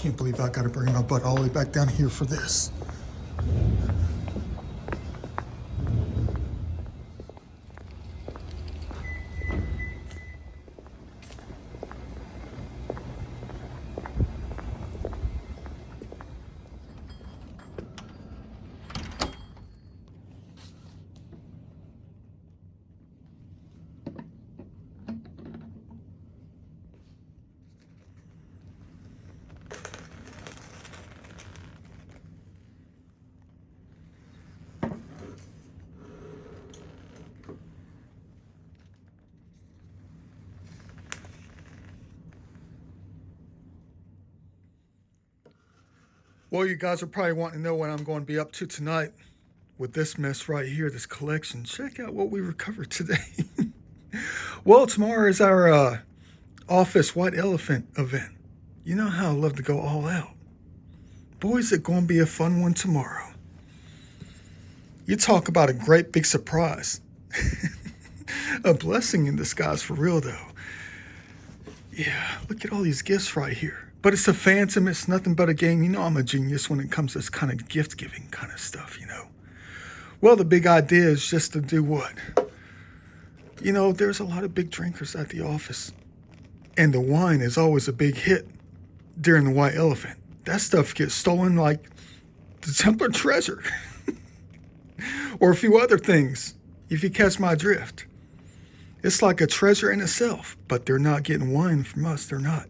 can't believe I gotta bring my butt all the way back down here for this. Well, you guys are probably wanting to know what I'm going to be up to tonight with this mess right here, this collection. Check out what we recovered today. Well, tomorrow is our office white elephant event. You know how I love to go all out. Boy, is it going to be a fun one tomorrow. You talk about a great big surprise. A blessing in disguise for real, though. Yeah, look at all these gifts right here. But it's a phantom, it's nothing but a game. You know I'm a genius when it comes to this kind of gift-giving kind of stuff, you know. Well, the big idea is just to do what? You know, there's a lot of big drinkers at the office. And the wine is always a big hit during the white elephant. That stuff gets stolen like the Templar treasure. Or a few other things, if you catch my drift. It's like a treasure in itself, but they're not getting wine from us, they're not.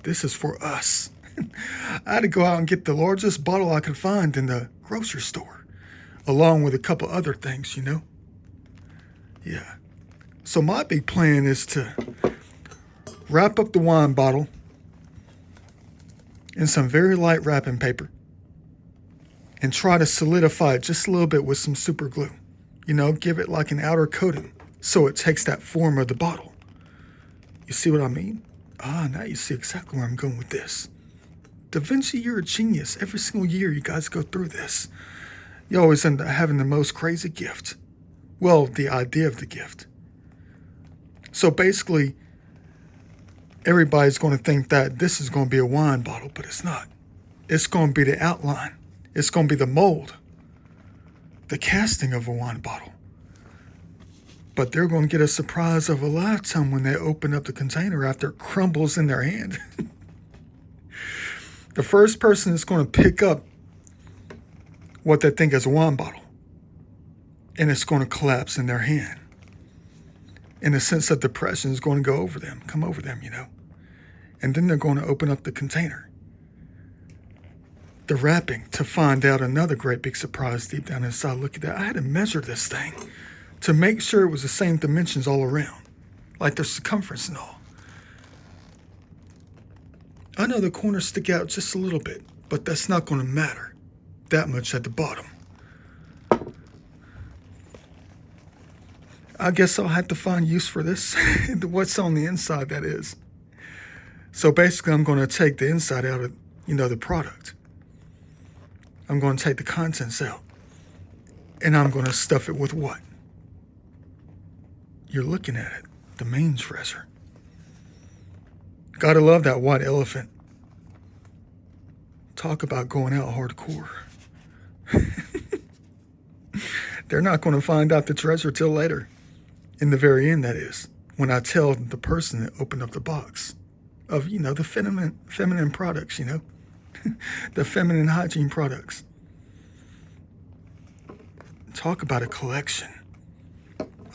This is for us. I had to go out and get the largest bottle I could find in the grocery store, along with a couple other things, you know? Yeah. So my big plan is to wrap up the wine bottle in some very light wrapping paper and try to solidify it just a little bit with some super glue. You know, give it like an outer coating so it takes that form of the bottle. You see what I mean? Ah, now you see exactly where I'm going with this. Da Vinci, you're a genius. Every single year you guys go through this. You always end up having the most crazy gift. Well, the idea of the gift. So basically, everybody's going to think that this is going to be a wine bottle, but it's not. It's going to be the outline. It's going to be the mold. The casting of a wine bottle. But they're going to get a surprise of a lifetime when they open up the container after it crumbles in their hand. The first person is going to pick up what they think is a wine bottle. And it's going to collapse in their hand. And a sense of depression is going to come over them, you know. And then they're going to open up the container. The wrapping to find out another great big surprise deep down inside. Look at that. I had to measure this thing to make sure it was the same dimensions all around, like the circumference and all. I know the corners stick out just a little bit, but that's not going to matter that much at the bottom. I guess I'll have to find use for this, what's on the inside, that is. So basically, I'm going to take the inside out of, you know, the product. I'm going to take the contents out, and I'm going to stuff it with what? You're looking at it, the main treasure. Gotta love that white elephant. Talk about going out hardcore. They're not going to find out the treasure till later. In the very end, that is. When I tell the person that opened up the box of, you know, the feminine products, you know. The feminine hygiene products. Talk about a collection.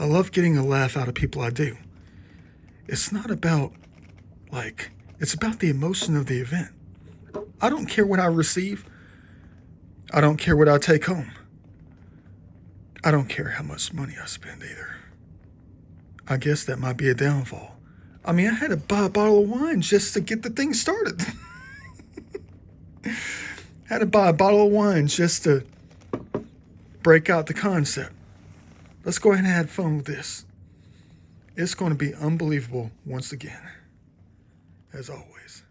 I love getting a laugh out of people I do. It's not about, it's about the emotion of the event. I don't care what I receive. I don't care what I take home. I don't care how much money I spend either. I guess that might be a downfall. I mean, I had to buy a bottle of wine just to get the thing started. Had to buy a bottle of wine just to break out the concept. Let's go ahead and have fun with this. It's going to be unbelievable once again, as always.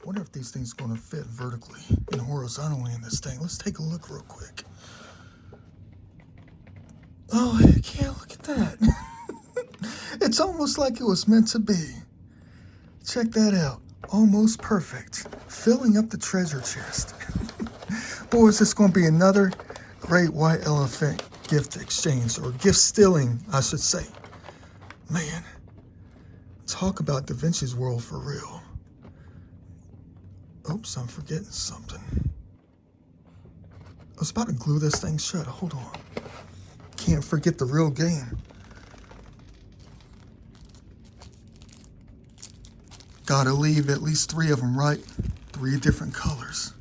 wonder if these things are going to fit vertically and horizontally in this thing. Let's take a look real quick. Oh, heck yeah, look at that. It's almost like it was meant to be. Check that out. Almost perfect. Filling up the treasure chest. Boy, is this going to be another great white elephant gift exchange, or gift stealing, I should say. Man, talk about Da Vinci's world for real. Oops, I'm forgetting something. I was about to glue this thing shut. Hold on. Can't forget the real game. Gotta leave at least 3 of them right. 3 different colors.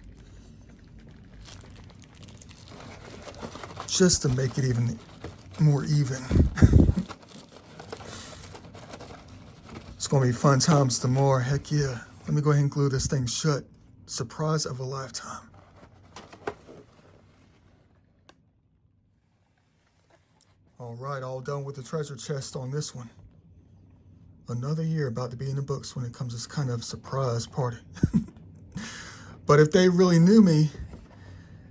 Just to make it even more even. It's gonna be fun times tomorrow. Heck yeah. Let me go ahead and glue this thing shut. Surprise of a lifetime. All right, all done with the treasure chest on this one. Another year about to be in the books when it comes to this kind of surprise party. But if they really knew me,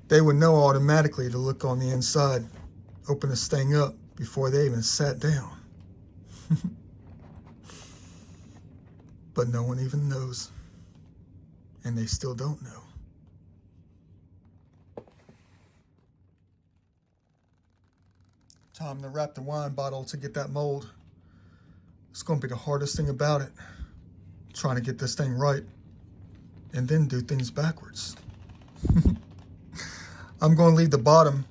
they would know automatically to look on the inside, open this thing up before they even sat down. But no one even knows. And they still don't know. Time to wrap the wine bottle to get that mold. It's going to be the hardest thing about it. Trying to get this thing right. And then do things backwards. I'm going to leave the bottom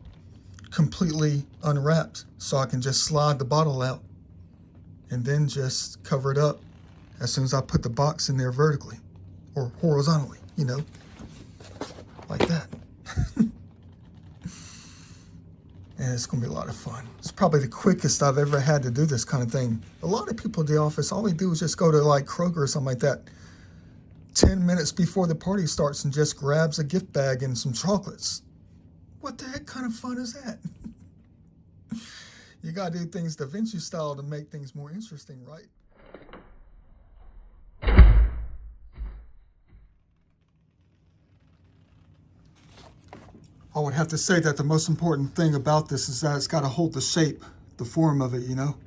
completely unwrapped so I can just slide the bottle out. And then just cover it up as soon as I put the box in there vertically. Or horizontally, you know. Like that. And it's going to be a lot of fun. It's probably the quickest I've ever had to do this kind of thing. A lot of people at the office, all they do is just go to like Kroger or something like that 10 minutes before the party starts and just grabs a gift bag and some chocolates. What the heck kind of fun is that? You got to do things Da Vinci style to make things more interesting, right? I would have to say that the most important thing about this is that it's got to hold the shape, the form of it, you know?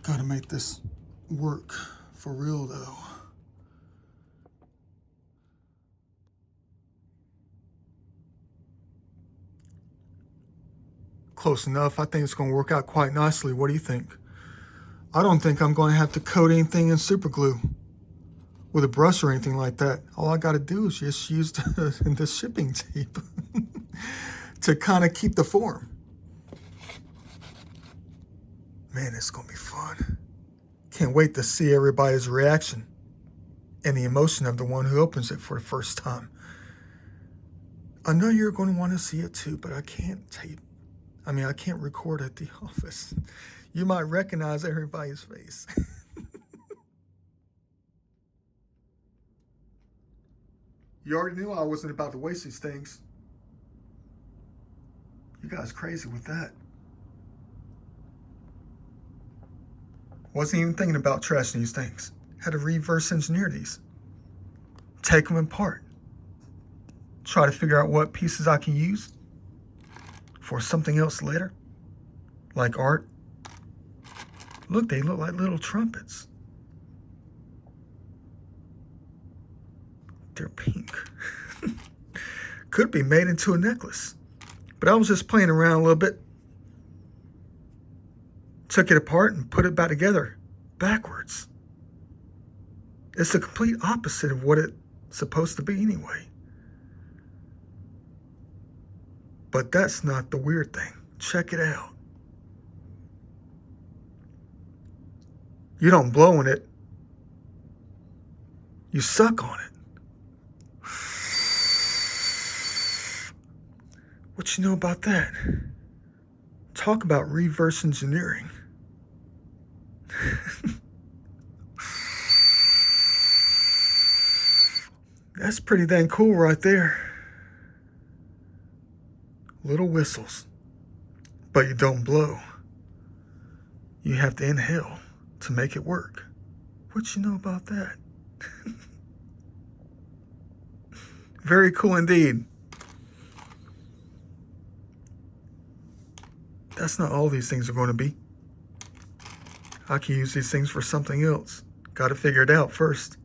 Got to make this work for real, though. Close enough. I think it's going to work out quite nicely. What do you think? I don't think I'm going to have to coat anything in super glue with a brush or anything like that. All I got to do is just use the shipping tape to kind of keep the form. Man, it's going to be fun. Can't wait to see everybody's reaction and the emotion of the one who opens it for the first time. I know you're going to want to see it too, but I can't I can't record at the office. You might recognize everybody's face. You already knew I wasn't about to waste these things. You guys crazy with that. Wasn't even thinking about trashing these things. Had to reverse engineer these. Take them apart. Try to figure out what pieces I can use for something else later. Like art. Look, they look like little trumpets. They're pink. Could be made into a necklace. But I was just playing around a little bit. Took it apart and put it back together backwards. It's the complete opposite of what it's supposed to be anyway. But that's not the weird thing. Check it out. You don't blow on it. You suck on it. What you know about that? Talk about reverse engineering. That's pretty dang cool right there. Little whistles. But you don't blow. You have to inhale to make it work. What you know about that? Very cool indeed. That's not all these things are going to be. I can use these things for something else. Got to figure it out first.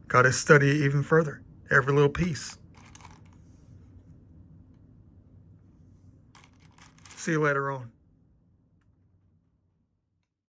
Got to study it even further. Every little piece. See you later on.